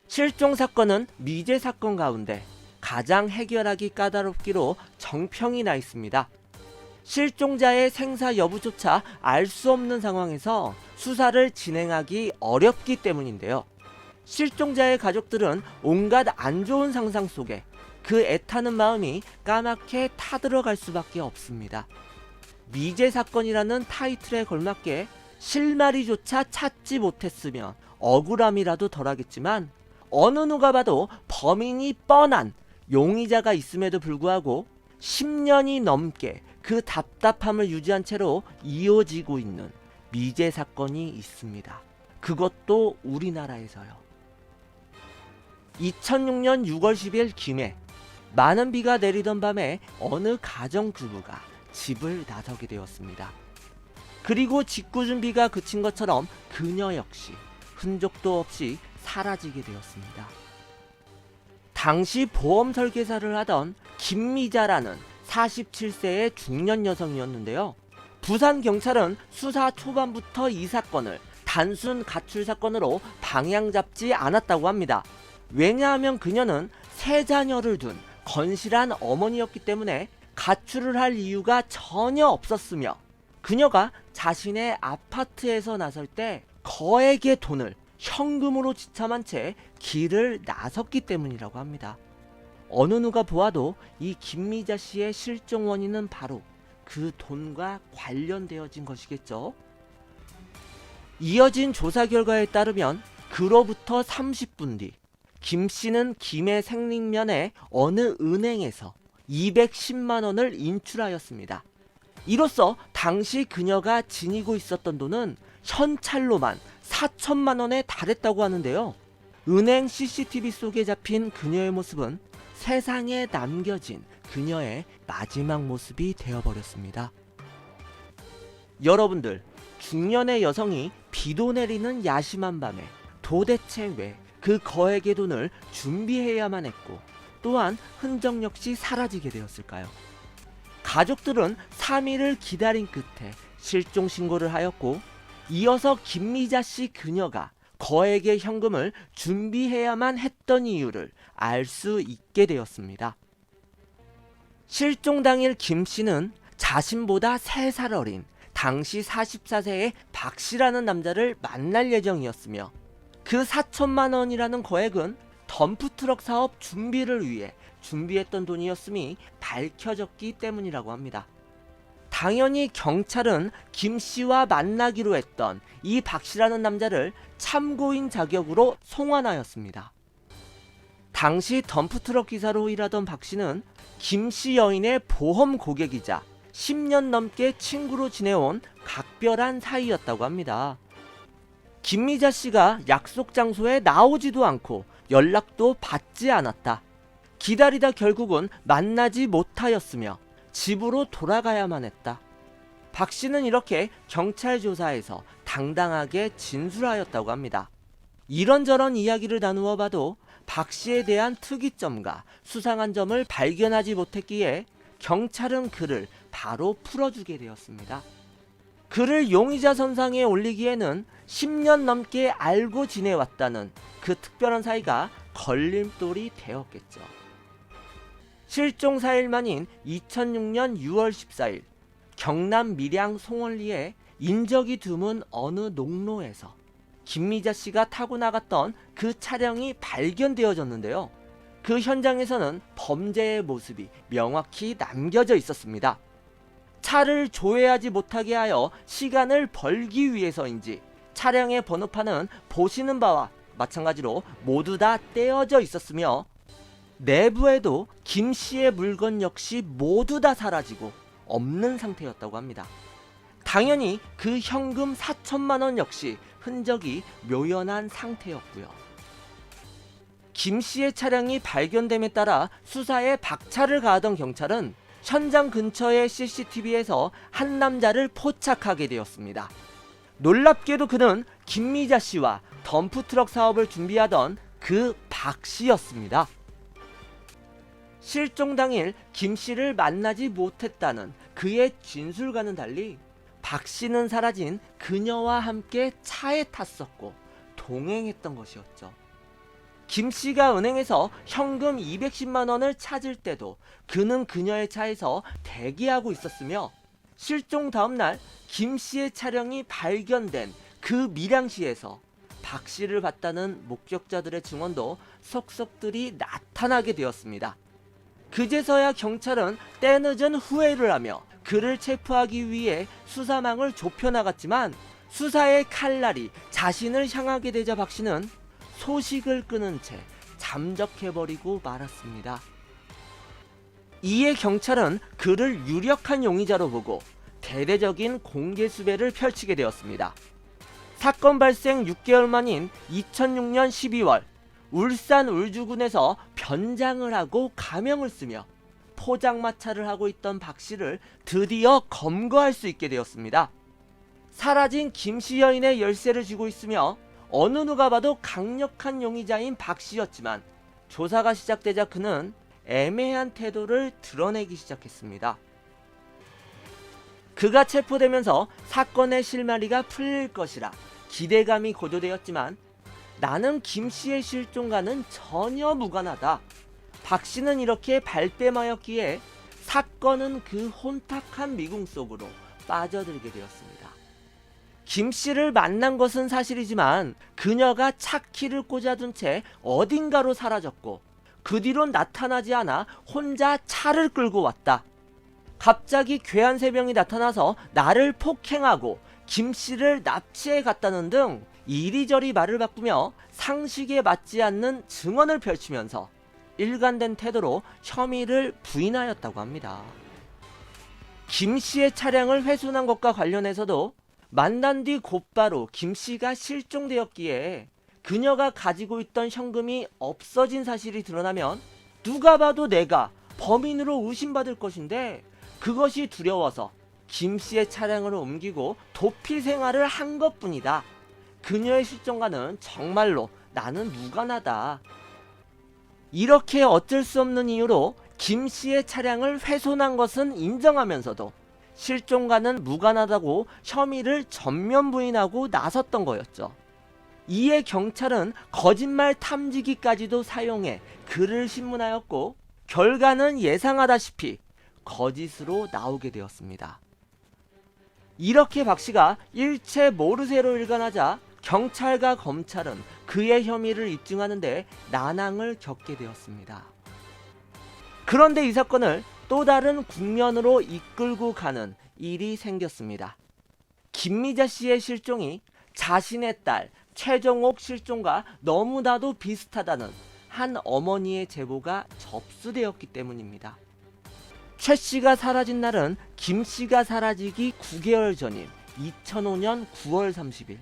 실종 사건은 미제 사건 가운데 가장 해결하기 까다롭기로 정평이 나 있습니다. 실종자의 생사 여부조차 알 수 없는 상황에서 수사를 진행하기 어렵기 때문인데요. 실종자의 가족들은 온갖 안 좋은 상상 속에 그 애타는 마음이 까맣게 타들어갈 수밖에 없습니다. 미제 사건이라는 타이틀에 걸맞게 실마리조차 찾지 못했으면 억울함이라도 덜하겠지만 어느 누가 봐도 범인이 뻔한 용의자가 있음에도 불구하고 10년이 넘게 그 답답함을 유지한 채로 이어지고 있는 미제 사건이 있습니다. 그것도 우리나라에서요. 2006년 6월 10일 김해, 많은 비가 내리던 밤에 어느 가정주부가 집을 나서게 되었습니다. 그리고 직구 준비가 그친 것처럼 그녀 역시 흔적도 없이 사라지게 되었습니다. 당시 보험 설계사를 하던 김미자라는 47세의 중년 여성이었는데요. 부산 경찰은 수사 초반부터 이 사건을 단순 가출 사건으로 방향 잡지 않았다고 합니다. 왜냐하면 그녀는 세 자녀를 둔 건실한 어머니였기 때문에 가출을 할 이유가 전혀 없었으며, 그녀가 자신의 아파트에서 나설 때 거액의 돈을 현금으로 지참한 채 길을 나섰기 때문이라고 합니다. 어느 누가 보아도 이 김미자 씨의 실종 원인은 바로 그 돈과 관련되어진 것이겠죠. 이어진 조사 결과에 따르면 그로부터 30분 뒤 김 씨는 김해 생림면의 어느 은행에서 210만 원을 인출하였습니다. 이로써 당시 그녀가 지니고 있었던 돈은 현찰로만 4천만 원에 달했다고 하는데요. 은행 CCTV 속에 잡힌 그녀의 모습은 세상에 남겨진 그녀의 마지막 모습이 되어버렸습니다. 여러분들, 중년의 여성이 비도 내리는 야심한 밤에 도대체 왜 그 거액의 돈을 준비해야만 했고, 또한 흔적 역시 사라지게 되었을까요? 가족들은 3일을 기다린 끝에 실종 신고를 하였고, 이어서 김미자 씨 그녀가 거액의 현금을 준비해야만 했던 이유를 알 수 있게 되었습니다. 실종 당일 김 씨는 자신보다 3살 어린 당시 44세의 박 씨라는 남자를 만날 예정이었으며, 그 4천만 원이라는 거액은 덤프트럭 사업 준비를 위해 준비했던 돈이었음이 밝혀졌기 때문이라고 합니다. 당연히 경찰은 김 씨와 만나기로 했던 이 박 씨라는 남자를 참고인 자격으로 송환하였습니다. 당시 덤프트럭 기사로 일하던 박 씨는 김 씨 여인의 보험 고객이자 10년 넘게 친구로 지내온 각별한 사이였다고 합니다. 김미자 씨가 약속 장소에 나오지도 않고 연락도 받지 않았다. 기다리다 결국은 만나지 못하였으며 집으로 돌아가야만 했다. 박 씨는 이렇게 경찰 조사에서 당당하게 진술하였다고 합니다. 이런저런 이야기를 나누어 봐도 박 씨에 대한 특이점과 수상한 점을 발견하지 못했기에 경찰은 그를 바로 풀어주게 되었습니다. 그를 용의자 선상에 올리기에는 10년 넘게 알고 지내왔다는 그 특별한 사이가 걸림돌이 되었겠죠. 실종 4일 만인 2006년 6월 14일 경남 밀양 송월리의 인적이 드문 어느 농로에서 김미자 씨가 타고 나갔던 그 차량이 발견되어졌는데요. 그 현장에서는 범죄의 모습이 명확히 남겨져 있었습니다. 차를 조회하지 못하게 하여 시간을 벌기 위해서인지 차량의 번호판은 보시는 바와 마찬가지로 모두 다 떼어져 있었으며, 내부에도 김 씨의 물건 역시 모두 다 사라지고 없는 상태였다고 합니다. 당연히 그 현금 4천만 원 역시 흔적이 묘연한 상태였고요. 김 씨의 차량이 발견됨에 따라 수사에 박차를 가하던 경찰은 현장 근처의 CCTV에서 한 남자를 포착하게 되었습니다. 놀랍게도 그는 김미자 씨와 덤프트럭 사업을 준비하던 그 박 씨였습니다. 실종 당일 김 씨를 만나지 못했다는 그의 진술과는 달리 박 씨는 사라진 그녀와 함께 차에 탔었고 동행했던 것이었죠. 김 씨가 은행에서 현금 210만 원을 찾을 때도 그는 그녀의 차에서 대기하고 있었으며, 실종 다음 날 김 씨의 차량이 발견된 그 밀양시에서 박 씨를 봤다는 목격자들의 증언도 속속들이 나타나게 되었습니다. 그제서야 경찰은 때늦은 후회를 하며 그를 체포하기 위해 수사망을 좁혀나갔지만, 수사의 칼날이 자신을 향하게 되자 박 씨는 소식을 끊은 채 잠적해버리고 말았습니다. 이에 경찰은 그를 유력한 용의자로 보고 대대적인 공개 수배를 펼치게 되었습니다. 사건 발생 6개월 만인 2006년 12월, 울산 울주군에서 변장을 하고 가명을 쓰며 포장마차를 하고 있던 박 씨를 드디어 검거할 수 있게 되었습니다. 사라진 김 씨 여인의 열쇠를 쥐고 있으며 어느 누가 봐도 강력한 용의자인 박 씨였지만, 조사가 시작되자 그는 애매한 태도를 드러내기 시작했습니다. 그가 체포되면서 사건의 실마리가 풀릴 것이라 기대감이 고조되었지만, 나는 김 씨의 실종과는 전혀 무관하다, 박 씨는 이렇게 발뺌하였기에 사건은 그 혼탁한 미궁 속으로 빠져들게 되었습니다. 김 씨를 만난 것은 사실이지만 그녀가 차키를 꽂아둔 채 어딘가로 사라졌고, 그 뒤론 나타나지 않아 혼자 차를 끌고 왔다. 갑자기 괴한 세 명이 나타나서 나를 폭행하고 김 씨를 납치해 갔다는 등 이리저리 말을 바꾸며 상식에 맞지 않는 증언을 펼치면서 일관된 태도로 혐의를 부인하였다고 합니다. 김 씨의 차량을 훼손한 것과 관련해서도 만난 뒤 곧바로 김 씨가 실종되었기에 그녀가 가지고 있던 현금이 없어진 사실이 드러나면 누가 봐도 내가 범인으로 의심받을 것인데, 그것이 두려워서 김 씨의 차량을 옮기고 도피 생활을 한 것뿐이다. 그녀의 실종과는 정말로 나는 무관하다. 이렇게 어쩔 수 없는 이유로 김 씨의 차량을 훼손한 것은 인정하면서도 실종과는 무관하다고 혐의를 전면 부인하고 나섰던 거였죠. 이에 경찰은 거짓말 탐지기까지도 사용해 그를 신문하였고, 결과는 예상하다시피 거짓으로 나오게 되었습니다. 이렇게 박 씨가 일체 모르쇠로 일관하자 경찰과 검찰은 그의 혐의를 입증하는데 난항을 겪게 되었습니다. 그런데 이 사건을 또 다른 국면으로 이끌고 가는 일이 생겼습니다. 김미자 씨의 실종이 자신의 딸 최정옥 실종과 너무나도 비슷하다는 한 어머니의 제보가 접수되었기 때문입니다. 최 씨가 사라진 날은 김 씨가 사라지기 9개월 전인 2005년 9월 30일.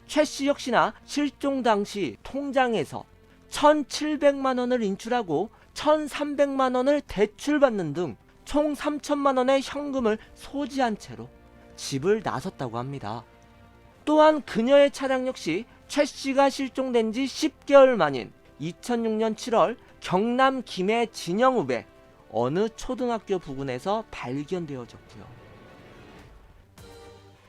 최 씨 역시나 실종 당시 통장에서 1,700만 원을 인출하고 1,300만 원을 대출받는 등 총 3천만 원의 현금을 소지한 채로 집을 나섰다고 합니다. 또한 그녀의 차량 역시 최 씨가 실종된 지 10개월 만인 2006년 7월 경남 김해 진영읍의 어느 초등학교 부근에서 발견되어졌고요.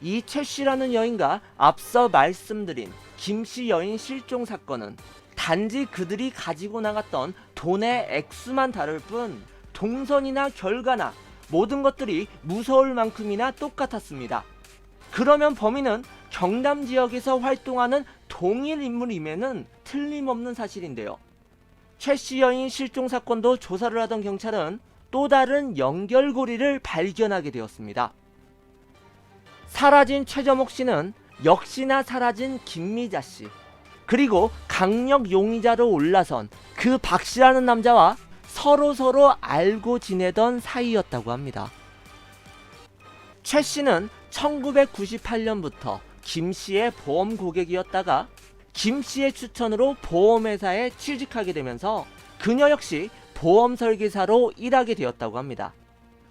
이 최 씨라는 여인과 앞서 말씀드린 김 씨 여인 실종 사건은 단지 그들이 가지고 나갔던 돈의 액수만 다를 뿐 동선이나 결과나 모든 것들이 무서울 만큼이나 똑같았습니다. 그러면 범인은 경남 지역에서 활동하는 동일 인물임에는 틀림없는 사실인데요. 최 씨 여인 실종 사건도 조사를 하던 경찰은 또 다른 연결고리를 발견하게 되었습니다. 사라진 최정옥 씨는 역시나 사라진 김미자 씨, 그리고 강력 용의자로 올라선 그 박 씨라는 남자와 서로 알고 지내던 사이였다고 합니다. 최 씨는 1998년부터 김 씨의 보험 고객이었다가 김 씨의 추천으로 보험회사에 취직하게 되면서 그녀 역시 보험 설계사로 일하게 되었다고 합니다.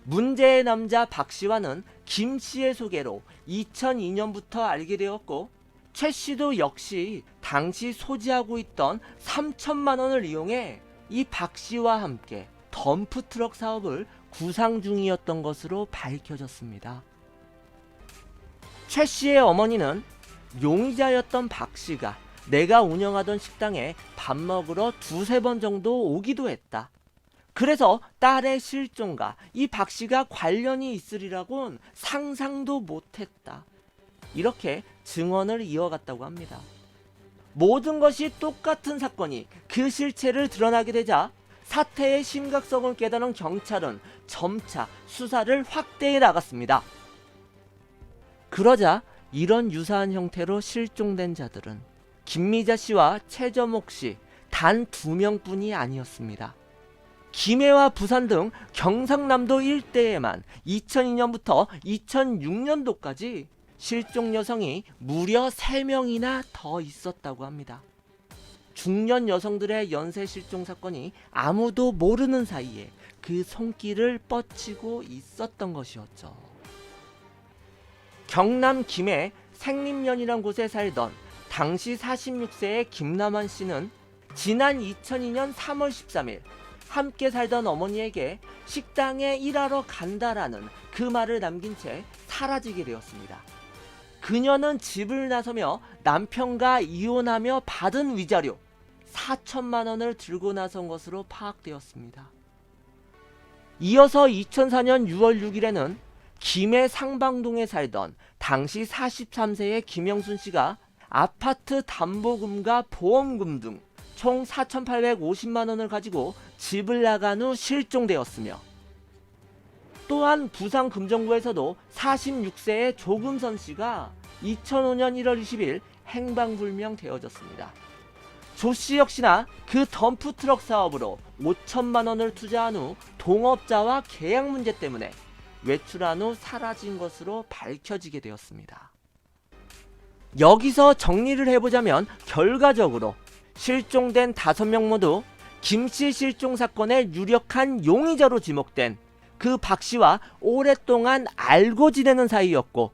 문제의 남자 박 씨와는 김 씨의 소개로 2002년부터 알게 되었고, 최 씨도 역시 당시 소지하고 있던 3천만 원을 이용해 이 박 씨와 함께 덤프트럭 사업을 구상 중이었던 것으로 밝혀졌습니다. 최 씨의 어머니는 용의자였던 박 씨가 내가 운영하던 식당에 밥 먹으러 두세 번 정도 오기도 했다. 그래서 딸의 실종과 이 박 씨가 관련이 있으리라곤 상상도 못했다. 이렇게 증언을 이어갔다고 합니다. 모든 것이 똑같은 사건이 그 실체를 드러나게 되자 사태의 심각성을 깨달은 경찰은 점차 수사를 확대해 나갔습니다. 그러자 이런 유사한 형태로 실종된 자들은 김미자 씨와 최점옥 씨 단 2명뿐이 아니었습니다. 김해와 부산 등 경상남도 일대에만 2002년부터 2006년도까지 실종 여성이 무려 3명이나 더 있었다고 합니다. 중년 여성들의 연쇄 실종 사건이 아무도 모르는 사이에 그 손길을 뻗치고 있었던 것이었죠. 경남 김해 생림면이란 곳에 살던 당시 46세의 김남환 씨는 지난 2002년 3월 13일 함께 살던 어머니에게 식당에 일하러 간다라는 그 말을 남긴 채 사라지게 되었습니다. 그녀는 집을 나서며 남편과 이혼하며 받은 위자료 4천만 원을 들고 나선 것으로 파악되었습니다. 이어서 2004년 6월 6일에는 김해 상방동에 살던 당시 43세의 김영순 씨가 아파트 담보금과 보험금 등 총 4,850만 원을 가지고 집을 나간 후 실종되었으며, 또한 부산 금정구에서도 46세의 조금선 씨가 2005년 1월 20일 행방불명 되어졌습니다. 조 씨 역시나 그 덤프트럭 사업으로 5천만 원을 투자한 후 동업자와 계약 문제 때문에 외출한 후 사라진 것으로 밝혀지게 되었습니다. 여기서 정리를 해보자면 결과적으로 실종된 5명 모두 김씨 실종 사건의 유력한 용의자로 지목된 그 박 씨와 오랫동안 알고 지내는 사이였고,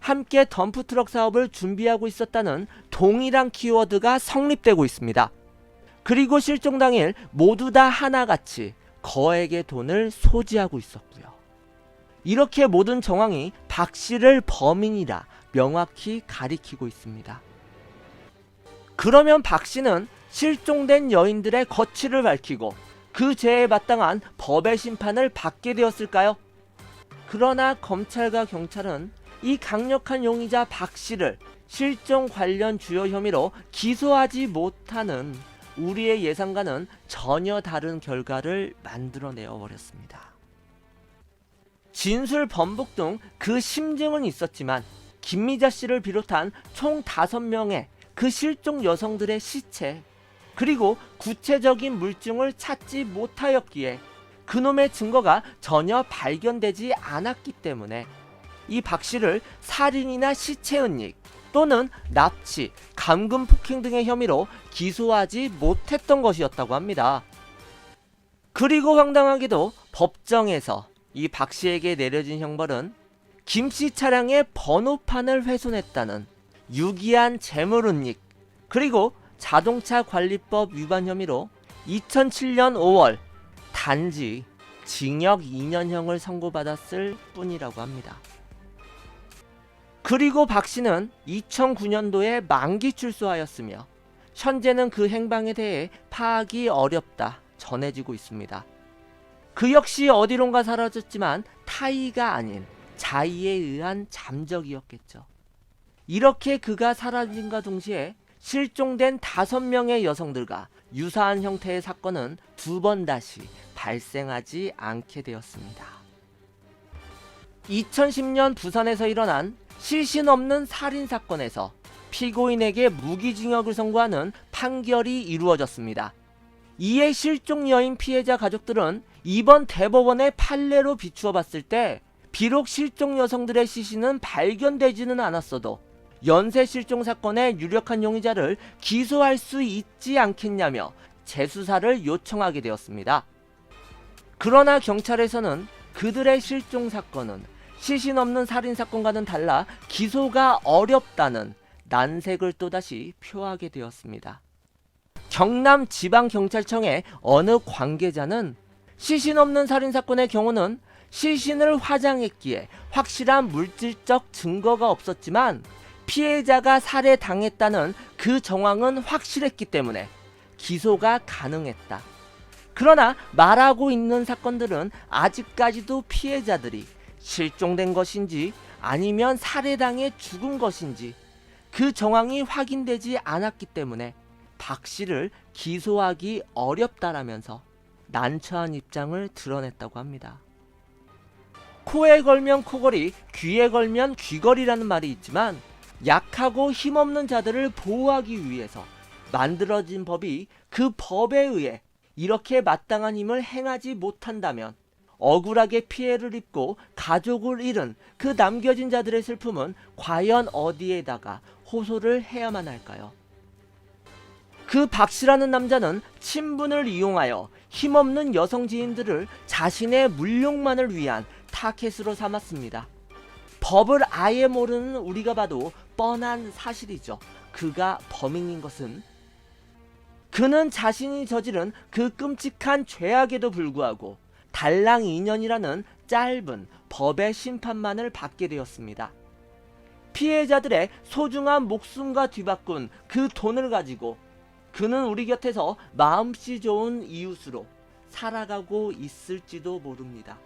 함께 덤프트럭 사업을 준비하고 있었다는 동일한 키워드가 성립되고 있습니다. 그리고 실종 당일 모두 다 하나같이 거액의 돈을 소지하고 있었고요. 이렇게 모든 정황이 박 씨를 범인이라 명확히 가리키고 있습니다. 그러면 박 씨는 실종된 여인들의 거취를 밝히고 그 죄에 마땅한 법의 심판을 받게 되었을까요? 그러나 검찰과 경찰은 이 강력한 용의자 박 씨를 실종 관련 주요 혐의로 기소하지 못하는 우리의 예상과는 전혀 다른 결과를 만들어내어 버렸습니다. 진술 번복 등 그 심증은 있었지만 김미자 씨를 비롯한 총 5명의 그 실종 여성들의 시체, 그리고 구체적인 물증을 찾지 못하였기에 그놈의 증거가 전혀 발견되지 않았기 때문에 이 박 씨를 살인이나 시체 은닉 또는 납치, 감금 폭행 등의 혐의로 기소하지 못했던 것이었다고 합니다. 그리고 황당하게도 법정에서 이 박 씨에게 내려진 형벌은 김씨 차량의 번호판을 훼손했다는 유기한 재물 은닉, 그리고 자동차 관리법 위반 혐의로 2007년 5월 단지 징역 2년형을 선고받았을 뿐이라고 합니다. 그리고 박 씨는 2009년도에 만기 출소하였으며 현재는 그 행방에 대해 파악이 어렵다 전해지고 있습니다. 그 역시 어디론가 사라졌지만 타의가 아닌 자의에 의한 잠적이었겠죠. 이렇게 그가 사라짐과 동시에 실종된 5명의 여성들과 유사한 형태의 사건은 2번 다시 발생하지 않게 되었습니다. 2010년 부산에서 일어난 시신 없는 살인사건에서 피고인에게 무기징역을 선고하는 판결이 이루어졌습니다. 이에 실종 여인 피해자 가족들은 이번 대법원의 판례로 비추어 봤을 때 비록 실종 여성들의 시신은 발견되지는 않았어도 연쇄 실종 사건의 유력한 용의자를 기소할 수 있지 않겠냐며 재수사를 요청하게 되었습니다. 그러나 경찰에서는 그들의 실종 사건은 시신 없는 살인사건과는 달라 기소가 어렵다는 난색을 또다시 표하게 되었습니다. 경남지방경찰청의 어느 관계자는 시신 없는 살인사건의 경우는 시신을 화장했기에 확실한 물질적 증거가 없었지만 피해자가 살해당했다는 그 정황은 확실했기 때문에 기소가 가능했다. 그러나 말하고 있는 사건들은 아직까지도 피해자들이 실종된 것인지 아니면 살해당해 죽은 것인지 그 정황이 확인되지 않았기 때문에 박 씨를 기소하기 어렵다라면서 난처한 입장을 드러냈다고 합니다. 코에 걸면 코걸이, 귀에 걸면 귀걸이라는 말이 있지만 약하고 힘없는 자들을 보호하기 위해서 만들어진 법이 그 법에 의해 이렇게 마땅한 힘을 행하지 못한다면 억울하게 피해를 입고 가족을 잃은 그 남겨진 자들의 슬픔은 과연 어디에다가 호소를 해야만 할까요? 그 박씨라는 남자는 친분을 이용하여 힘없는 여성 지인들을 자신의 물욕만을 위한 타켓으로 삼았습니다. 법을 아예 모르는 우리가 봐도 뻔한 사실이죠. 그가 범인인 것은 그는 자신이 저지른 그 끔찍한 죄악에도 불구하고 달랑 2년이라는 짧은 법의 심판만을 받게 되었습니다. 피해자들의 소중한 목숨과 뒤바꾼 그 돈을 가지고 그는 우리 곁에서 마음씨 좋은 이웃으로 살아가고 있을지도 모릅니다.